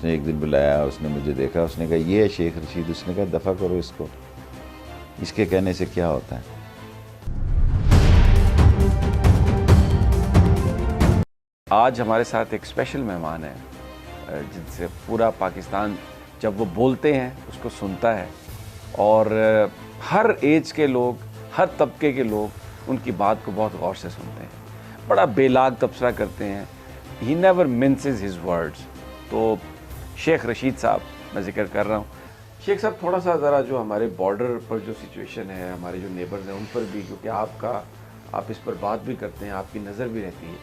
نے ایک دن بلایا, اس نے مجھے دیکھا, اس نے کہا یہ ہے شیخ رشید. اس نے کہا دفع کرو اس کو, اس کے کہنے سے کیا ہوتا ہے. آج ہمارے ساتھ ایک اسپیشل مہمان ہے جن سے پورا پاکستان جب وہ بولتے ہیں اس کو سنتا ہے, اور ہر ایج کے لوگ, ہر طبقے کے لوگ ان کی بات کو بہت غور سے سنتے ہیں, بڑا بے لاگ تبصرہ کرتے ہیں. He never minces his words. تو شیخ رشید صاحب میں ذکر کر رہا ہوں. شیخ صاحب تھوڑا سا ذرا جو ہمارے بارڈر پر جو سچویشن ہے, ہمارے جو نیبرز ہیں ان پر بھی, کیونکہ آپ اس پر بات بھی کرتے ہیں, آپ کی نظر بھی رہتی ہے,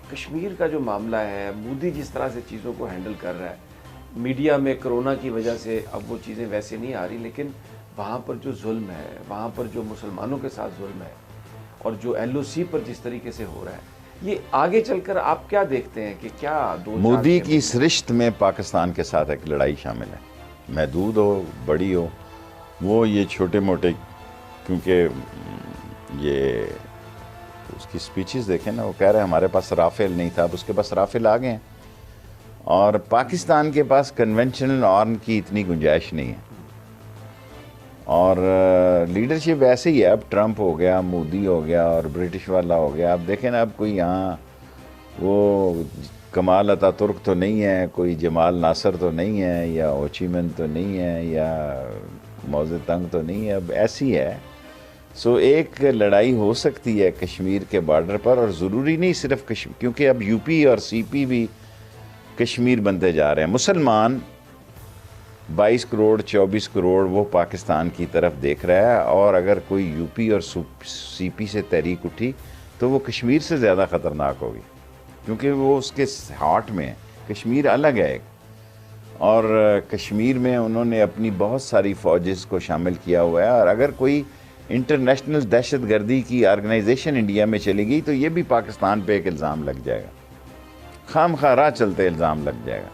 کشمیر کا جو معاملہ ہے, مودی جس طرح سے چیزوں کو ہینڈل کر رہا ہے, میڈیا میں کرونا کی وجہ سے اب وہ چیزیں ویسے نہیں آ رہی, لیکن وہاں پر جو ظلم ہے, وہاں پر جو مسلمانوں کے ساتھ ظلم ہے, اور جو ایل او سی پر جس طریقے سے ہو رہا ہے, یہ آگے چل کر آپ کیا دیکھتے ہیں کہ کیا مودی کی سرشت میں پاکستان کے ساتھ ایک لڑائی شامل ہے, محدود ہو بڑی ہو, وہ یہ چھوٹے موٹے, کیونکہ یہ اس کی سپیچز دیکھیں نا, وہ کہہ رہے ہیں ہمارے پاس رافیل نہیں تھا, اب اس کے پاس رافیل آ گئے ہیں, اور پاکستان کے پاس کنونشنل آرم کی اتنی گنجائش نہیں ہے, اور لیڈرشپ ایسے ہی ہے. اب ٹرمپ ہو گیا, مودی ہو گیا, اور برٹش والا ہو گیا. اب دیکھیں نا, اب کوئی یہاں وہ کمال اتا ترک تو نہیں ہے, کوئی جمال ناصر تو نہیں ہے, یا اوچی من تو نہیں ہے, یا موزے تنگ تو نہیں ہے, اب ایسی ہے. سو ایک لڑائی ہو سکتی ہے کشمیر کے بارڈر پر, اور ضروری نہیں صرف کشمیر, کیونکہ اب یو پی اور سی پی بھی کشمیر بنتے جا رہے ہیں. مسلمان 22 کروڑ 24 کروڑ وہ پاکستان کی طرف دیکھ رہا ہے, اور اگر کوئی یو پی اور سی پی سے تحریک اٹھی تو وہ کشمیر سے زیادہ خطرناک ہوگی, کیونکہ وہ اس کے ہارٹ میں ہے. کشمیر الگ ہے ایک, اور کشمیر میں انہوں نے اپنی بہت ساری فوجز کو شامل کیا ہوا ہے, اور اگر کوئی انٹرنیشنل دہشت گردی کی آرگنائزیشن انڈیا میں چلے گئی تو یہ بھی پاکستان پہ ایک الزام لگ جائے گا, خام خواہ راہ چلتے الزام لگ جائے گا.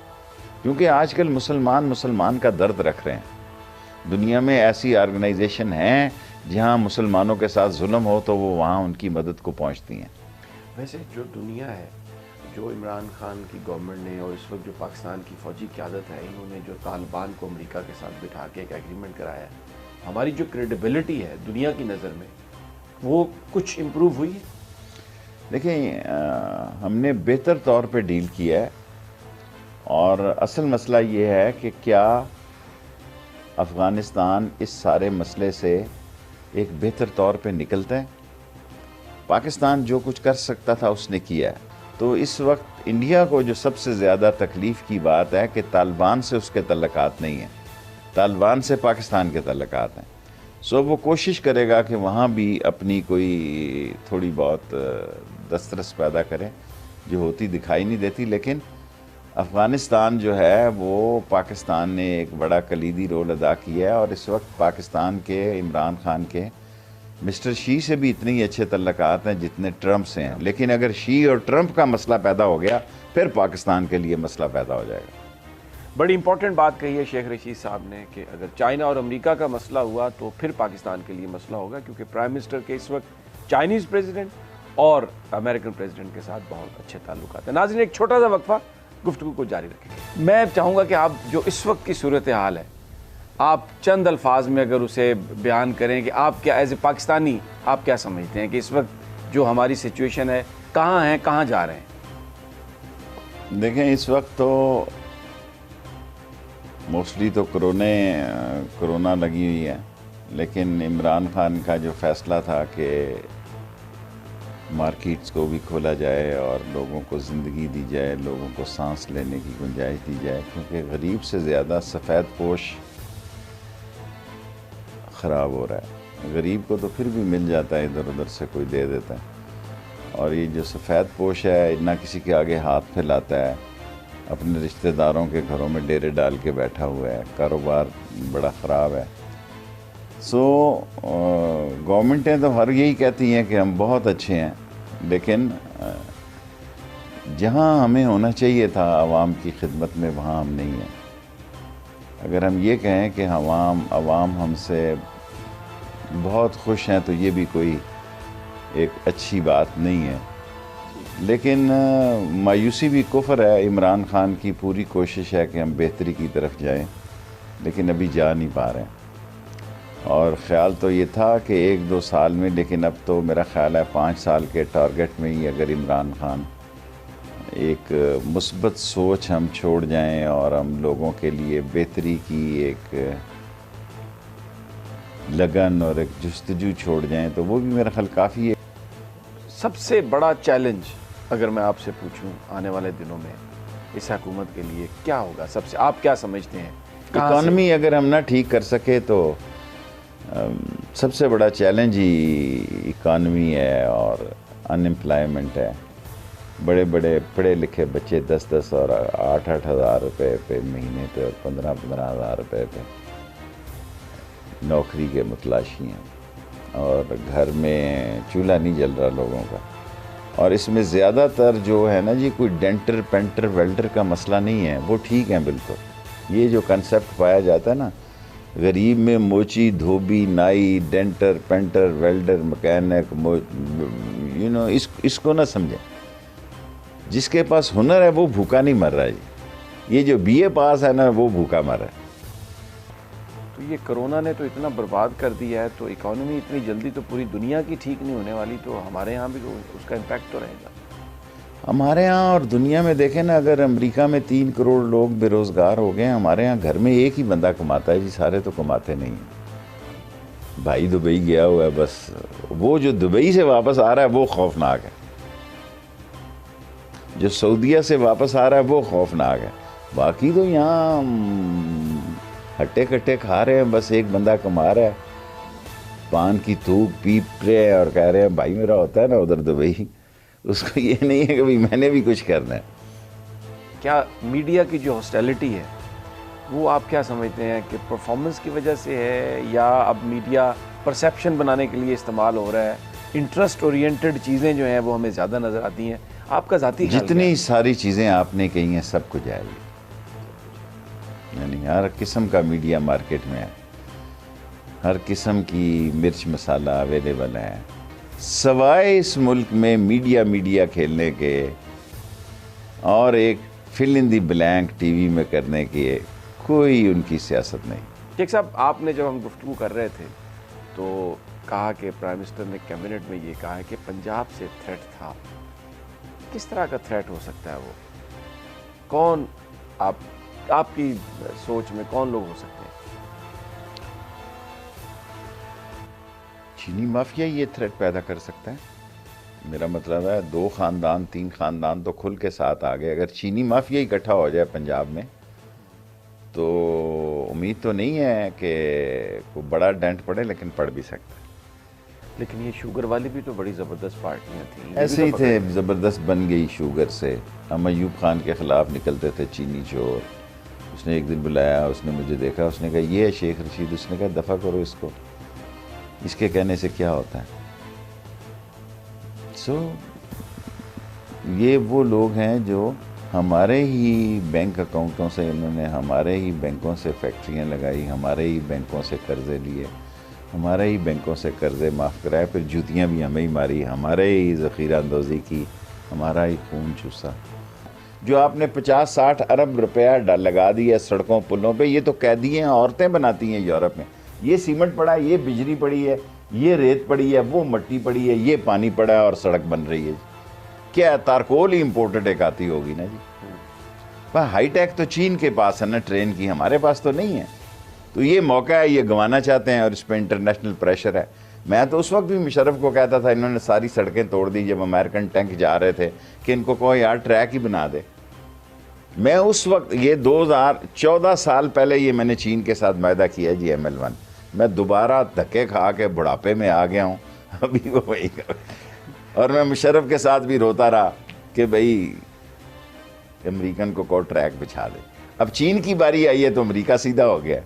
کیونکہ آج کل مسلمان کا درد رکھ رہے ہیں. دنیا میں ایسی آرگنائزیشن ہیں جہاں مسلمانوں کے ساتھ ظلم ہو تو وہ وہاں ان کی مدد کو پہنچتی ہیں. ویسے جو دنیا ہے, جو عمران خان کی گورنمنٹ نے, اور اس وقت جو پاکستان کی فوجی قیادت ہے, انہوں نے جو طالبان کو امریکہ کے ساتھ بٹھا کے ایک ایگریمنٹ کرایا ہے, ہماری جو کریڈیبلٹی ہے دنیا کی نظر میں, وہ کچھ امپروو ہوئی ہے؟ دیکھیں, ہم نے بہتر طور پہ ڈیل کیا ہے, اور اصل مسئلہ یہ ہے کہ کیا افغانستان اس سارے مسئلے سے ایک بہتر طور پہ نکلتا ہے. پاکستان جو کچھ کر سکتا تھا اس نے کیا ہے. تو اس وقت انڈیا کو جو سب سے زیادہ تکلیف کی بات ہے کہ طالبان سے اس کے تعلقات نہیں ہیں, طالبان سے پاکستان کے تعلقات ہیں. سو وہ کوشش کرے گا کہ وہاں بھی اپنی کوئی تھوڑی بہت دسترس پیدا کرے, جو ہوتی دکھائی نہیں دیتی. لیکن افغانستان جو ہے وہ پاکستان نے ایک بڑا کلیدی رول ادا کیا ہے, اور اس وقت پاکستان کے عمران خان کے مسٹر شی سے بھی اتنے ہی اچھے تعلقات ہیں جتنے ٹرمپ سے ہیں. لیکن اگر شی اور ٹرمپ کا مسئلہ پیدا ہو گیا پھر پاکستان کے لیے مسئلہ پیدا ہو جائے گا. بڑی امپورٹنٹ بات کہی ہے شیخ رشید صاحب نے کہ اگر چائنا اور امریکہ کا مسئلہ ہوا تو پھر پاکستان کے لیے مسئلہ ہوگا, کیونکہ پرائم منسٹر کے اس وقت چائنیز پریزیڈنٹ اور امریکن پریزیڈنٹ کے ساتھ بہت اچھے تعلقات ہیں. ناظرین, ایک چھوٹا سا وقفہ, گفتگو کو جاری رکھیں. میں چاہوں گا کہ آپ جو اس وقت کی صورتحال ہے, آپ چند الفاظ میں اگر اسے بیان کریں کہ آپ کیا ایز اے پاکستانی آپ کیا سمجھتے ہیں کہ اس وقت جو ہماری سچویشن ہے, کہاں ہیں, کہاں جا رہے ہیں؟ دیکھیں, اس وقت تو موسٹلی تو کرونا لگی ہوئی ہے, لیکن عمران خان کا جو فیصلہ تھا کہ مارکیٹس کو بھی کھولا جائے اور لوگوں کو زندگی دی جائے, لوگوں کو سانس لینے کی گنجائش دی جائے, کیونکہ غریب سے زیادہ سفید پوش خراب ہو رہا ہے. غریب کو تو پھر بھی مل جاتا ہے, ادھر ادھر سے کوئی دے دیتا ہے, اور یہ جو سفید پوش ہے نہ کسی کے آگے ہاتھ پھیلاتا ہے, اپنے رشتہ داروں کے گھروں میں ڈیرے ڈال کے بیٹھا ہوا ہے, کاروبار بڑا خراب ہے. سو گورنمنٹیں تو ہر یہی کہتی ہیں کہ ہم بہت اچھے ہیں, لیکن جہاں ہمیں ہونا چاہیے تھا عوام کی خدمت میں وہاں ہم نہیں ہیں. اگر ہم یہ کہیں کہ عوام ہم سے بہت خوش ہیں تو یہ بھی کوئی ایک اچھی بات نہیں ہے. لیکن مایوسی بھی کفر ہے. عمران خان کی پوری کوشش ہے کہ ہم بہتری کی طرف جائیں، لیکن ابھی جا نہیں پا رہے ہیں. اور خیال تو یہ تھا کہ 1-2 سال میں، لیکن اب تو میرا خیال ہے 5 سال کے ٹارگٹ میں ہی اگر عمران خان ایک مثبت سوچ ہم چھوڑ جائیں اور ہم لوگوں کے لیے بہتری کی ایک لگن اور ایک جستجو چھوڑ جائیں تو وہ بھی میرا خیال کافی ہے. سب سے بڑا چیلنج اگر میں آپ سے پوچھوں آنے والے دنوں میں اس حکومت کے لیے کیا ہوگا؟ سب سے آپ کیا سمجھتے ہیں؟ اکانومی اگر ہم نہ ٹھیک کر سکے تو سب سے بڑا چیلنج ہی اکانومی ہے اور ان امپلائمنٹ ہے. بڑے بڑے پڑھے لکھے بچے 10-10 اور 8-8 ہزار روپے پہ مہینے پہ اور 15-15 ہزار روپے پہ نوکری کے متلاشی ہیں، اور گھر میں چولہا نہیں جل رہا لوگوں کا. اور اس میں زیادہ تر جو ہے نا جی، کوئی ڈینٹر پینٹر ویلڈر کا مسئلہ نہیں ہے، وہ ٹھیک ہیں بالکل. یہ جو کنسیپٹ پایا جاتا ہے نا، غریب میں موچی، دھوبی، نائی، ڈینٹر پینٹر ویلڈر مکینک، اس کو نہ سمجھیں. جس کے پاس ہنر ہے وہ بھوکا نہیں مر رہا جی. یہ جو BA پاس ہے نا وہ بھوکا مر رہا ہے. تو یہ کرونا نے تو اتنا برباد کر دیا ہے، تو اکانومی اتنی جلدی تو پوری دنیا کی ٹھیک نہیں ہونے والی، تو ہمارے یہاں بھی اس کا امپیکٹ تو رہے گا. ہمارے ہاں اور دنیا میں دیکھیں نا، اگر امریکہ میں 3 کروڑ لوگ بے روزگار ہو گئے ہیں، ہمارے ہاں گھر میں ایک ہی بندہ کماتا ہے جی، سارے تو کماتے نہیں ہیں. بھائی دبئی گیا ہوا ہے، بس وہ جو دبئی سے واپس آ رہا ہے وہ خوفناک ہے، جو سعودیہ سے واپس آ رہا ہے وہ خوفناک ہے. باقی تو یہاں ہٹے کٹے کھا رہے ہیں، بس ایک بندہ کما رہا ہے، پان کی تھوک پیپ رہے ہیں اور کہہ رہے ہیں بھائی میرا ہوتا ہے نا ادھر دبئی، اس کو یہ نہیں ہے کہ بھائی میں نے بھی کچھ کرنا ہے. کیا میڈیا کی جو ہاسٹیلٹی ہے وہ آپ کیا سمجھتے ہیں کہ پرفارمنس کی وجہ سے ہے، یا اب میڈیا پرسیپشن بنانے کے لیے استعمال ہو رہا ہے؟ انٹرسٹ اورینٹڈ چیزیں جو ہیں وہ ہمیں زیادہ نظر آتی ہیں. آپ کا ذاتی خیال جتنی ساری چیزیں آپ نے کہی ہیں سب کچھ ہے، یعنی ہر قسم کا میڈیا مارکیٹ میں ہے، ہر قسم کی مرچ مسالہ اویلیبل ہے. سوائے اس ملک میں میڈیا کھیلنے کے اور ایک فل ان دی بلینک ٹی وی میں کرنے کے کوئی ان کی سیاست نہیں. شیخ صاحب، آپ نے جب ہم گفتگو کر رہے تھے تو کہا کہ پرائم منسٹر نے کیبنٹ میں یہ کہا ہے کہ پنجاب سے تھریٹ تھا. کس طرح کا تھریٹ ہو سکتا ہے وہ؟ کون آپ کی سوچ میں کون لوگ ہو سکتے ہیں؟ چینی مافیا یہ تھریٹ پیدا کر سکتا ہے. میرا مطلب ہے 2 خاندان 3 خاندان تو کھل کے ساتھ آ گئے. اگر چینی مافیا اکٹھا ہو جائے پنجاب میں تو امید تو نہیں ہے کہ کوئی بڑا ڈینٹ پڑے، لیکن پڑ بھی سکتا ہے. لیکن یہ شوگر والی بھی تو بڑی زبردست پارٹیاں تھیں. ایسے ہی تھے، زبردست بن گئی شوگر سے. ہم ایوب خان کے خلاف نکلتے تھے چینی چور. اس نے ایک دن بلایا، اس نے مجھے دیکھا، اس نے کہا یہ ہے شیخ رشید. اس نے کہا دفع کرو اس کو، اس کے کہنے سے کیا ہوتا ہے. یہ وہ لوگ ہیں جو ہمارے ہی بینک اکاؤنٹوں سے، انہوں نے ہمارے ہی بینکوں سے فیکٹریاں لگائی، ہمارے ہی بینکوں سے قرضے لیے، ہمارے ہی بینکوں سے قرضے معاف کرائے، پھر جوتیاں بھی ہمیں ہی ماری، ہمارے ہی ذخیرہ اندوزی کی، ہمارا ہی خون چوسا. جو آپ نے 50-60 ارب روپیہ لگا دیا سڑکوں پلوں پہ، یہ تو قیدی ہیں، عورتیں بناتی ہیں یورپ میں. یہ سیمنٹ پڑا ہے، یہ بجلی پڑی ہے، یہ ریت پڑی ہے، وہ مٹی پڑی ہے، یہ پانی پڑا ہے اور سڑک بن رہی ہے. کیا تارکول ہی امپورٹڈ ایک آتی ہوگی نا جی. ہائی ٹیک تو چین کے پاس ہے نا ٹرین کی، ہمارے پاس تو نہیں ہے. تو یہ موقع ہے، یہ گنوانا چاہتے ہیں اور اس پہ انٹرنیشنل پریشر ہے. میں تو اس وقت بھی مشرف کو کہتا تھا، انہوں نے ساری سڑکیں توڑ دی جب امریکن ٹینک جا رہے تھے، کہ ان کو کہو یار ٹریک ہی بنا دے. میں اس وقت، یہ 2014 سال پہلے یہ میں نے چین کے ساتھ معاہدہ کیا جی ML1. میں دوبارہ دھکے کھا کے بڑھاپے میں آ گیا ہوں، ابھی وہ وہی کر. اور میں مشرف کے ساتھ بھی روتا رہا کہ بھائی امریکن کو ٹریک بچھا دے. اب چین کی باری آئی ہے تو امریکہ سیدھا ہو گیا.